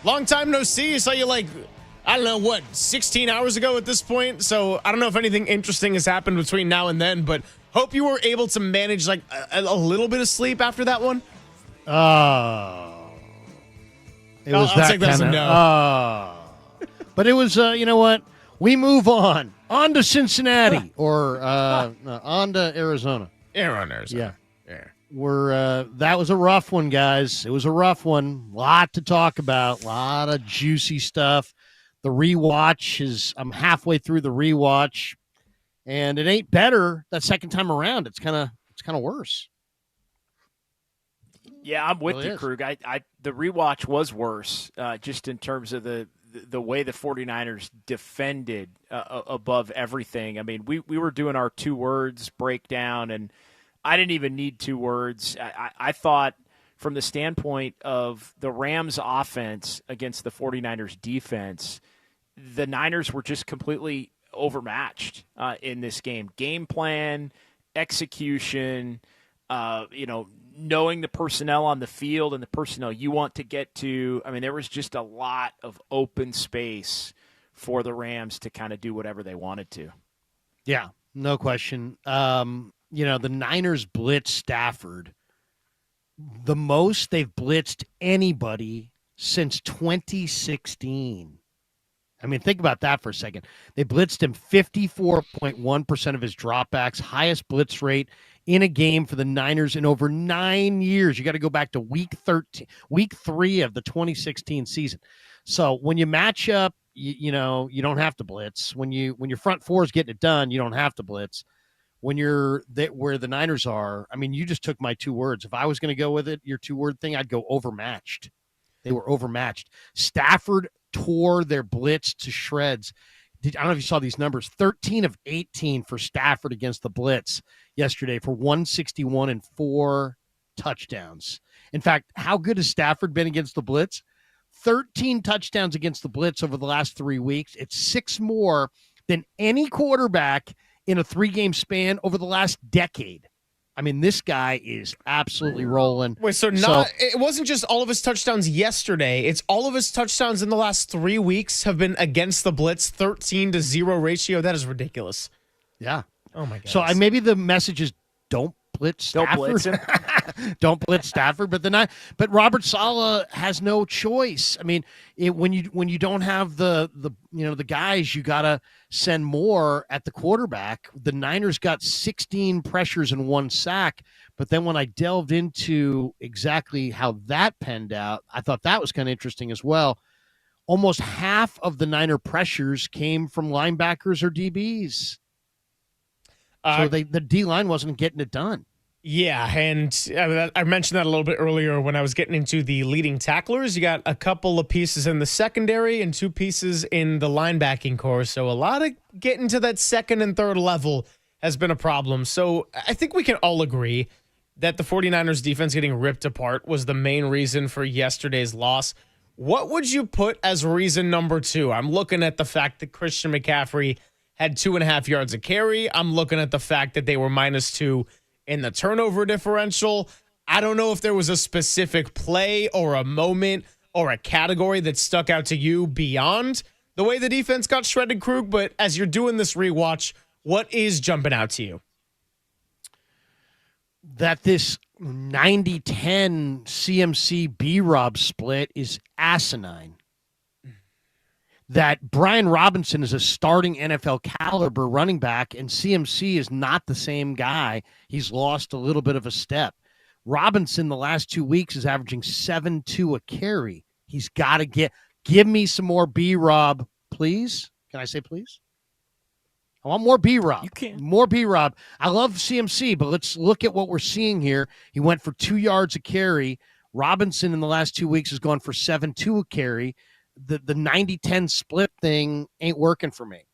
Long time no see. I saw you I don't know, 16 hours ago at this point. So I don't know if anything interesting has happened between now and then, but hope you were able to manage a little bit of sleep after that one. It was I'll take that as a no. But it was, you know what? We move on. On to Cincinnati or on to Arizona. Arizona. Yeah. That was a rough one, guys. It was a rough one. Lot to talk about. A lot of juicy stuff. The rewatch I'm halfway through the rewatch, and it ain't better that second time around. It's kind of worse. Yeah, I'm with Really you, is. Krug. The rewatch was worse, just in terms of the way the 49ers defended above everything. I mean, we were doing our 2 words breakdown, and I didn't even need 2 words. I thought from the standpoint of the Rams offense against the 49ers defense, the Niners were just completely overmatched in this game. Game plan, execution, knowing the personnel on the field and the personnel you want to get to. I mean, there was just a lot of open space for the Rams to kind of do whatever they wanted to. Yeah, no question. The Niners blitzed Stafford the most they've blitzed anybody since 2016. I mean, think about that for a second. They blitzed him 54.1% of his dropbacks, highest blitz rate in a game for the Niners in over 9 years. You got to go back to week 3 of the 2016 season. So when you match up, you don't have to blitz. When your front four is getting it done, you don't have to blitz. When you're where the Niners are, I mean, you just took my 2 words. If I was going to go with it, your 2-word thing, I'd go overmatched. They were overmatched. Stafford tore their blitz to shreds. I don't know if you saw these numbers. 13 of 18 for Stafford against the blitz yesterday for 161 and 4 touchdowns. In fact, how good has Stafford been against the blitz? 13 touchdowns against the blitz over the last 3 weeks. It's 6 more than any quarterback in a 3-game span over the last decade. I mean, this guy is absolutely rolling. Wait, it wasn't just all of his touchdowns yesterday. It's all of his touchdowns in the last 3 weeks have been against the blitz, 13-0 ratio. That is ridiculous. Yeah. Oh, my God. So maybe the message is don't blitz Stafford. Don't blitz him. Don't blitz Stafford. But Robert Saleh has no choice. I mean, when you don't have the guys, you got to send more at the quarterback. The Niners got 16 pressures and 1 sack. But then when I delved into exactly how that panned out, I thought that was kind of interesting as well. Almost half of the Niner pressures came from linebackers or DBs. So the D-line wasn't getting it done. Yeah, and I mentioned that a little bit earlier when I was getting into the leading tacklers. You got a couple of pieces in the secondary and 2 pieces in the linebacking core. So a lot of getting to that second and third level has been a problem. So I think we can all agree that the 49ers defense getting ripped apart was the main reason for yesterday's loss. What would you put as reason number 2? I'm looking at the fact that Christian McCaffrey had 2.5 yards a carry. I'm looking at the fact that they were -2 in the turnover differential. I don't know if there was a specific play or a moment or a category that stuck out to you beyond the way the defense got shredded, Krug, but as you're doing this rewatch, what is jumping out to you? That this 90-10 CMC B-Rob split is asinine. That Brian Robinson is a starting NFL caliber running back, and CMC is not the same guy. He's lost a little bit of a step. Robinson, the last 2 weeks, is averaging 7.2 a carry. He's got to give me some more B-Rob, please. Can I say please? I want more B-Rob. You can. More B-Rob. I love CMC, but let's look at what we're seeing here. He went for 2 yards a carry. Robinson in the last 2 weeks has gone for 7.2 a carry. The 90-10 split thing ain't working for me.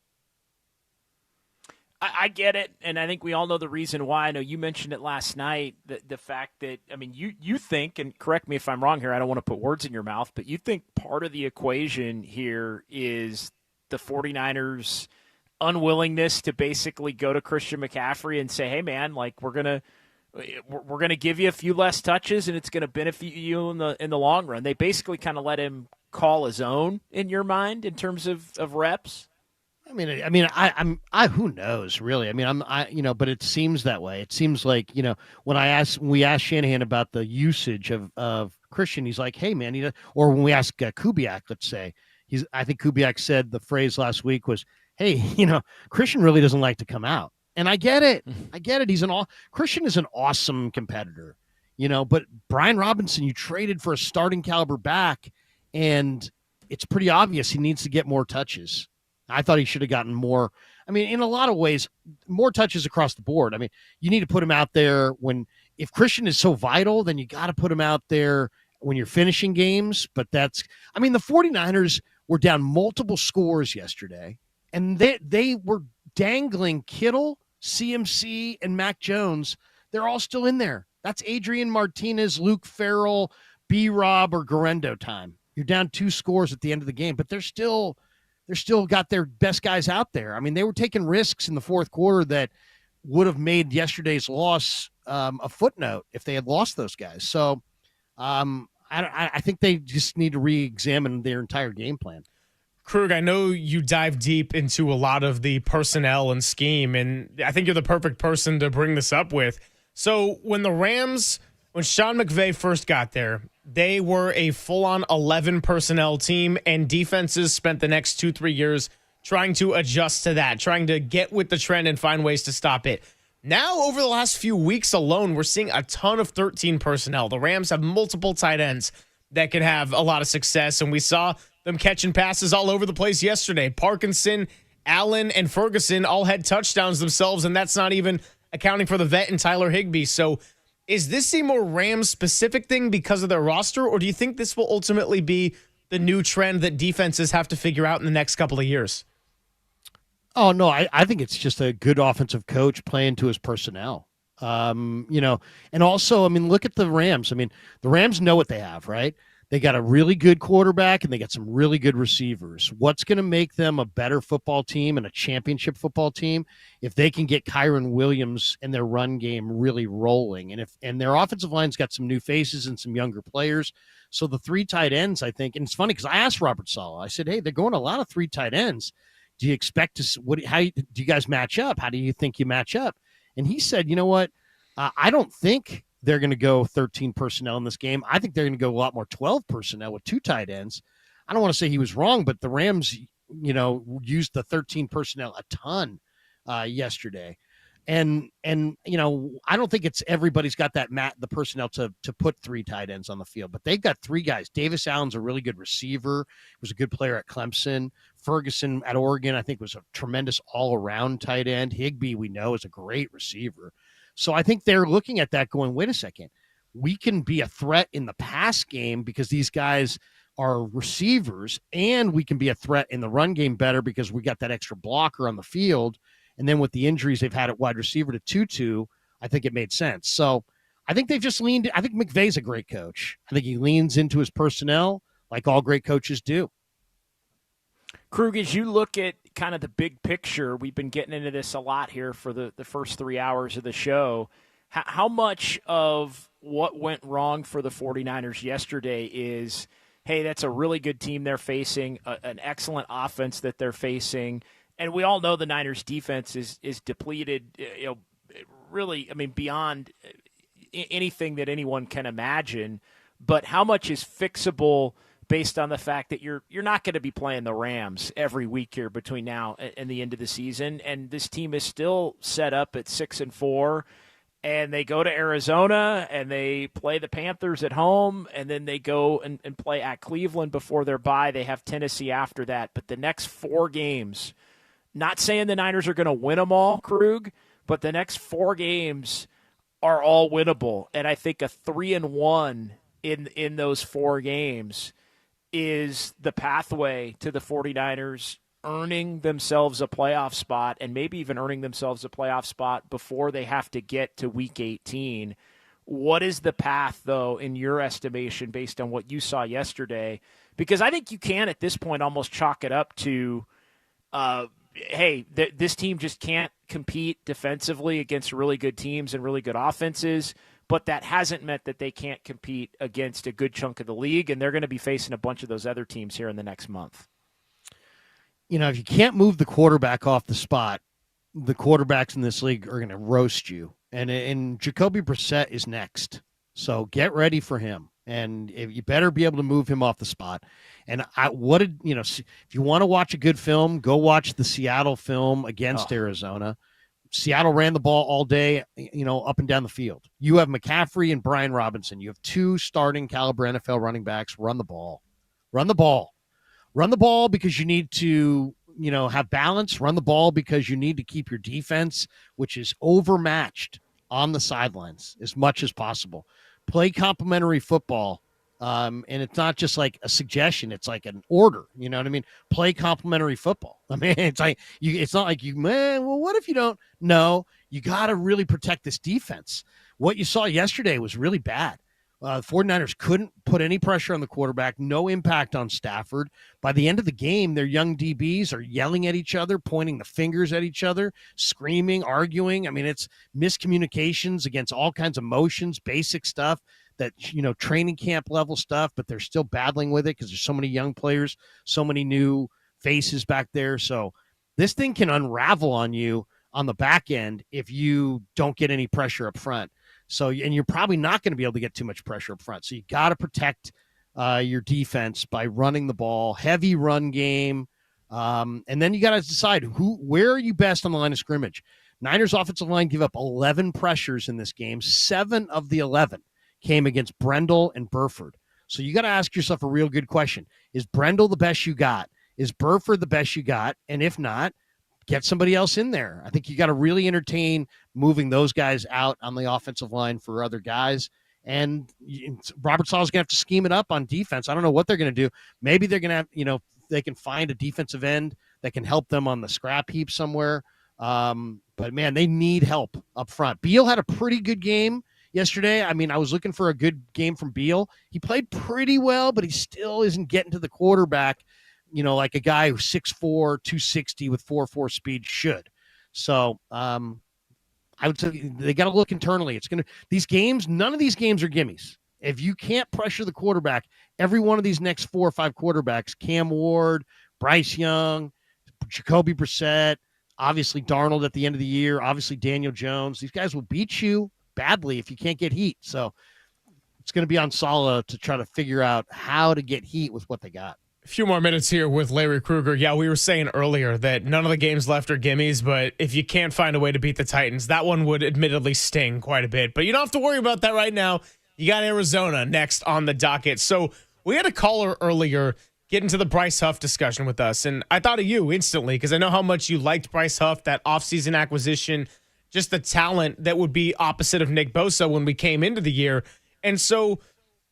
I get it, and I think we all know the reason why. I know you mentioned it last night, the fact that, I mean, you think, and correct me if I'm wrong here, I don't want to put words in your mouth, but you think part of the equation here is the 49ers' unwillingness to basically go to Christian McCaffrey and say, hey, man, like we're going to give you a few less touches, and it's going to benefit you in the long run. They basically kind of let him call his own in your mind in terms of reps? Who knows really? But it seems that way. It seems like, when we asked Shanahan about the usage of Christian, he's like, hey man, or when we asked Kubiak, let's say, I think Kubiak said the phrase last week was, hey, Christian really doesn't like to come out. And I get it. Christian is an awesome competitor, but Brian Robinson, you traded for a starting caliber back, and it's pretty obvious he needs to get more touches. I thought he should have gotten more. In a lot of ways, more touches across the board. You need to put him out there if Christian is so vital, then you got to put him out there when you're finishing games. But the 49ers were down multiple scores yesterday, and they were dangling Kittle, CMC, and Mac Jones. They're all still in there. That's Adrian Martinez, Luke Farrell, B-Rob, or Garendo time. You're down 2 scores at the end of the game, but they're still got their best guys out there. They were taking risks in the fourth quarter that would have made yesterday's loss a footnote if they had lost those guys. So I think they just need to re-examine their entire game plan. Krug, I know you dive deep into a lot of the personnel and scheme, and I think you're the perfect person to bring this up with. So when Sean McVay first got there, they were a full-on 11 personnel team, and defenses spent the next 2-3 years trying to adjust to that, trying to get with the trend and find ways to stop it. Now, over the last few weeks alone, we're seeing a ton of 13 personnel. The Rams have multiple tight ends that can have a lot of success, and we saw them catching passes all over the place yesterday. Parkinson, Allen, and Ferguson all had touchdowns themselves, and that's not even accounting for the vet and Tyler Higbee. So is this a more Rams-specific thing because of their roster, or do you think this will ultimately be the new trend that defenses have to figure out in the next couple of years? Oh, no, I think it's just a good offensive coach playing to his personnel. And also, look at the Rams. The Rams know what they have, right? They got a really good quarterback, and they got some really good receivers. What's going to make them a better football team and a championship football team if they can get Kyron Williams and their run game really rolling? And their offensive line's got some new faces and some younger players. So the 3 tight ends, I think, and it's funny because I asked Robert Saleh, I said, hey, they're going a lot of 3 tight ends. Do you expect to how do you guys match up? How do you think you match up? And he said, you know what? I don't think they're going to go 13 personnel in this game. I think they're going to go a lot more 12 personnel with 2 tight ends. I don't want to say he was wrong, but the Rams, used the 13 personnel a ton yesterday. And I don't think it's everybody's got the personnel to put 3 tight ends on the field, but they've got 3 guys. Davis Allen's a really good receiver. Was a good player at Clemson. Ferguson at Oregon, I think, was a tremendous all-around tight end. Higbee, we know, is a great receiver. So I think they're looking at that going, wait a second, we can be a threat in the pass game because these guys are receivers, and we can be a threat in the run game better because we got that extra blocker on the field. And then with the injuries they've had at wide receiver to Tutu, I think it made sense. So I think they've just leaned. I think McVay's a great coach. I think he leans into his personnel like all great coaches do. Krug, as you look at kind of the big picture, we've been getting into this a lot here for the first 3 hours of the show. How much of what went wrong for the 49ers yesterday is, hey, that's a really good team they're facing, an excellent offense that they're facing, and we all know the Niners defense is depleted, really, beyond anything that anyone can imagine. But how much is fixable based on the fact that you're not going to be playing the Rams every week here between now and the end of the season, and this team is still set up at 6-4, and they go to Arizona and they play the Panthers at home, and then they go and play at Cleveland before their bye. They have Tennessee after that, but the next 4 games, not saying the Niners are going to win them all, Krug, but the next 4 games are all winnable, and I think a 3-1 in those 4 games is the pathway to the 49ers earning themselves a playoff spot, and maybe even earning themselves a playoff spot before they have to get to Week 18. What is the path, though, in your estimation, based on what you saw yesterday? Because I think you can, at this point, almost chalk it up to, this team just can't compete defensively against really good teams and really good offenses, but that hasn't meant that they can't compete against a good chunk of the league, and they're going to be facing a bunch of those other teams here in the next month. If you can't move the quarterback off the spot, the quarterbacks in this league are going to roast you. And Jacoby Brissett is next. So get ready for him. And you better be able to move him off the spot. And if you want to watch a good film, go watch the Seattle film against Arizona. Seattle ran the ball all day, up and down the field. You have McCaffrey and Brian Robinson. You have two starting caliber NFL running backs. Run the ball. Run the ball. Run the ball because you need to, have balance. Run the ball because you need to keep your defense, which is overmatched, on the sidelines as much as possible. Play complementary football. And it's not just like a suggestion. It's like an order. You know what I mean? Play complementary football. I mean, it's like it's not like what if you don't? No, you got to really protect this defense. What you saw yesterday was really bad. The 49ers couldn't put any pressure on the quarterback, no impact on Stafford. By the end of the game, their young DBs are yelling at each other, pointing the fingers at each other, screaming, arguing. I mean, it's miscommunications against all kinds of motions, basic stuff that, training camp level stuff, but they're still battling with it because there's so many young players, so many new faces back there. So this thing can unravel on you on the back end if you don't get any pressure up front. So, and you're probably not going to be able to get too much pressure up front. So you got to protect your defense by running the ball, heavy run game. And then you got to decide where are you best on the line of scrimmage. Niners offensive line give up 11 pressures in this game. 7 of the 11 came against Brendel and Burford. So you got to ask yourself a real good question. Is Brendel the best you got? Is Burford the best you got? And if not, get somebody else in there. I think you got to really entertain moving those guys out on the offensive line for other guys. And Robert Saleh's going to have to scheme it up on defense. I don't know what they're going to do. Maybe they're going to have, they can find a defensive end that can help them on the scrap heap somewhere. But, man, they need help up front. Beal had a pretty good game yesterday. I mean, I was looking for a good game from Beal. He played pretty well, but he still isn't getting to the quarterback, like a guy who's 6'4", 260 with 4.4 speed should. So I would say they got to look internally. These games, none of these games are gimmies. If you can't pressure the quarterback, every one of these next 4 or 5 quarterbacks, Cam Ward, Bryce Young, Jacoby Brissett, obviously Darnold at the end of the year, obviously Daniel Jones, these guys will beat you badly if you can't get heat. So it's going to be on Saleh to try to figure out how to get heat with what they got. A few more minutes here with Larry Krueger. Yeah, we were saying earlier that none of the games left are gimmies, but if you can't find a way to beat the Titans, that one would admittedly sting quite a bit. But you don't have to worry about that right now. You got Arizona next on the docket. So we had a caller earlier get into the Bryce Huff discussion with us, and I thought of you instantly because I know how much you liked Bryce Huff, that offseason acquisition, just the talent that would be opposite of Nick Bosa when we came into the year. And so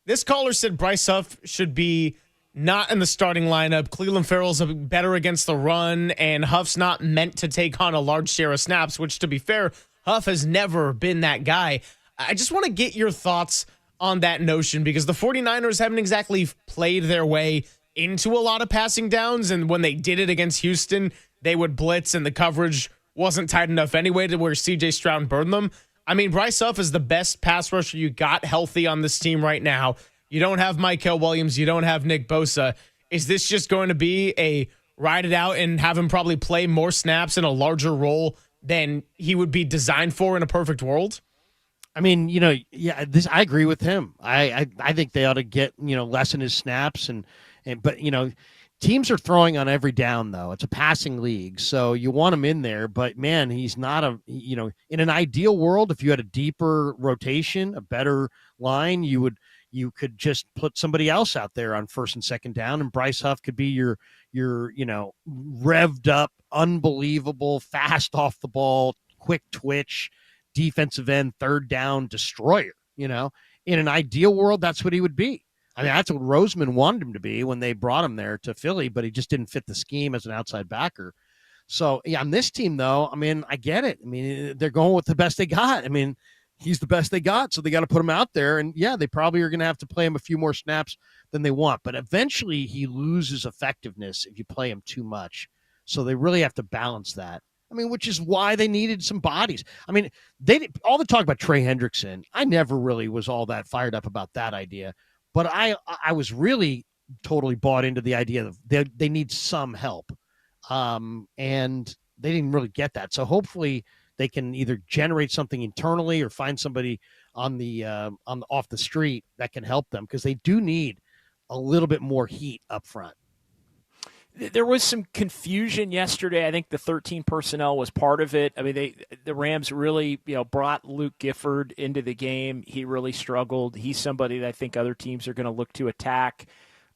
this caller said Bryce Huff should be not in the starting lineup. Cleveland Farrell's better against the run, and Huff's not meant to take on a large share of snaps, which, to be fair, Huff has never been that guy. I just want to get your thoughts on that notion because the 49ers haven't exactly played their way into a lot of passing downs, and when they did it against Houston, they would blitz, and the coverage wasn't tight enough anyway to where C.J. Stroud burned them. I mean, Bryce Huff is the best pass rusher you got healthy on this team right now. You don't have Mykel Williams. You don't have Nick Bosa. Is this just going to be a ride it out and have him probably play more snaps in a larger role than he would be designed for in a perfect world? I mean, I agree with him. I think they ought to get, lessen his snaps but teams are throwing on every down though. It's a passing league. So you want him in there, but man, he's not in an ideal world, if you had a deeper rotation, a better line, you could just put somebody else out there on first and second down, and Bryce Huff could be your revved up, unbelievable, fast off the ball, quick twitch, defensive end, third down destroyer. In an ideal world, that's what he would be. I mean, that's what Roseman wanted him to be when they brought him there to Philly, but he just didn't fit the scheme as an outside backer. So, yeah, on this team, though, I mean, I get it. I mean, they're going with the best they got. I mean, he's the best they got, so they got to put him out there. And, yeah, they probably are going to have to play him a few more snaps than they want. But eventually he loses effectiveness if you play him too much. So they really have to balance that. I mean, which is why they needed some bodies. I mean, all the talk about Trey Hendrickson, I never really was all that fired up about that idea, but I was really totally bought into the idea of they need some help, and they didn't really get that. So hopefully they can either generate something internally or find somebody on the off the street that can help them, because they do need a little bit more heat up front. There was some confusion yesterday. I think the 13 personnel was part of it. I mean, the Rams really, brought Luke Gifford into the game. He really struggled. He's somebody that I think other teams are going to look to attack.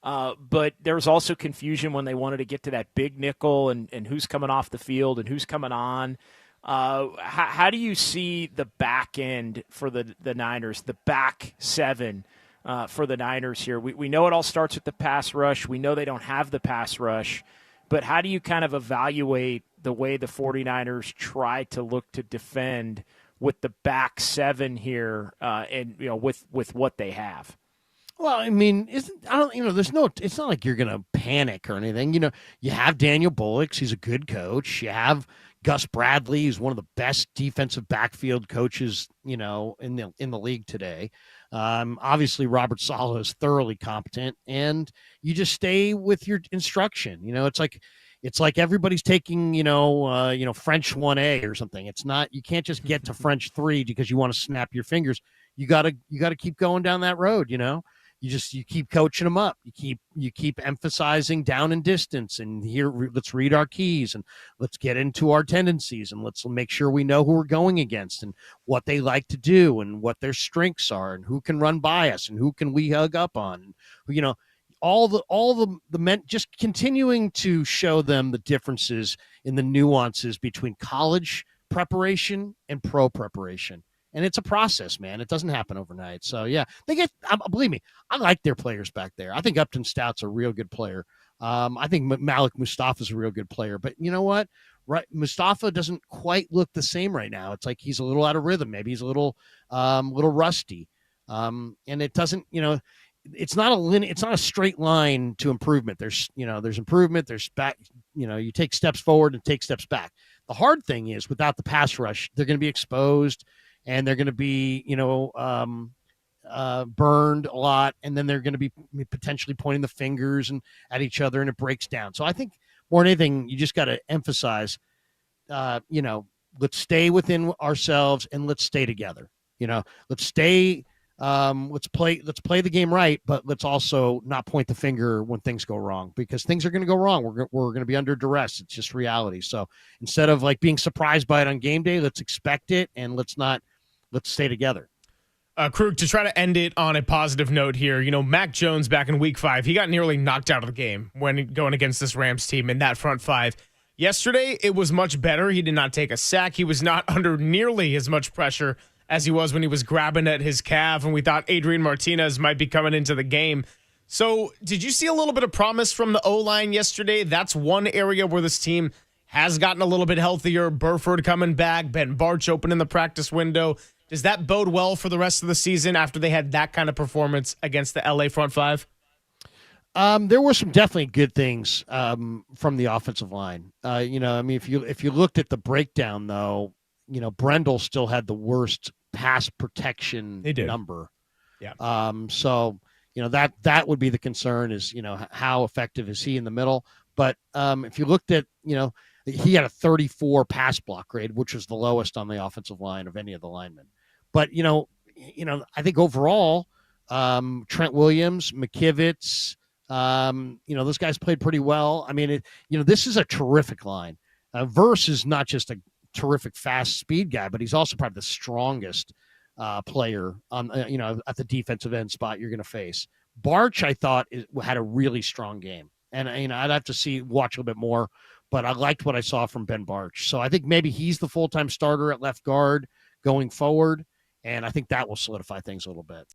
But there was also confusion when they wanted to get to that big nickel and who's coming off the field and who's coming on. How do you see the back end for the Niners, the back seven? For the Niners here. We know it all starts with the pass rush. We know they don't have the pass rush. But how do you kind of evaluate the way the 49ers try to look to defend with the back seven here and with what they have? Well, I mean, it's not like you're going to panic or anything. You have Daniel Bullocks. He's a good coach. You have Gus Bradley, who's one of the best defensive backfield coaches, in the league today. Obviously, Robert Saleh is thoroughly competent, and you just stay with your instruction. It's like everybody's taking, French 1A or something. It's not, you can't just get to French 3 because you want to snap your fingers. You gotta keep going down that road. You keep coaching them up. You keep emphasizing down and distance, and here let's read our keys and let's get into our tendencies, and let's make sure we know who we're going against and what they like to do and what their strengths are and who can run by us and who can we hug up on. All the men, just continuing to show them the differences in the nuances between college preparation and pro preparation. And it's a process, man. It doesn't happen overnight. So, yeah, believe me, I like their players back there. I think Upton Stout's a real good player. I think Malik Mustafa's a real good player. But you know what? Right, Mustafa doesn't quite look the same right now. It's like he's a little out of rhythm. Maybe he's a little rusty. And it doesn't, it's not a straight line to improvement. There's improvement. There's back. You take steps forward and take steps back. The hard thing is without the pass rush, they're going to be exposed. And they're going to be, burned a lot, and then they're going to be potentially pointing the fingers and at each other, and it breaks down. So I think more than anything, you just got to emphasize, let's stay within ourselves and let's stay together. Let's stay, let's play the game right, but let's also not point the finger when things go wrong, because things are going to go wrong. We're going to be under duress. It's just reality. So instead of like being surprised by it on game day, let's expect it, and let's stay together. Krug, to try to end it on a positive note here, Mac Jones back in week 5, he got nearly knocked out of the game when going against this Rams team in that front 5. Yesterday, it was much better. He did not take a sack. He was not under nearly as much pressure as he was when he was grabbing at his calf, and we thought Adrian Martinez might be coming into the game. So did you see a little bit of promise from the O-line yesterday? That's one area where this team has gotten a little bit healthier. Burford coming back, Ben Barch opening the practice window. Does that bode well for the rest of the season after they had that kind of performance against the LA front 5? There were some definitely good things from the offensive line. If you looked at the breakdown, though, Brendel still had the worst pass protection number. Yeah. So that would be the concern is how effective is he in the middle? But if you looked at he had a 34 pass block grade, which was the lowest on the offensive line of any of the linemen. But I think overall, Trent Williams, McKivitz, those guys played pretty well. I mean, this is a terrific line. Verse is not just a terrific fast speed guy, but he's also probably the strongest player on at the defensive end spot you're going to face. Barch, I thought, had a really strong game, and I'd have to watch a little bit more. But I liked what I saw from Ben Barch. So I think maybe he's the full-time starter at left guard going forward, and I think that will solidify things a little bit.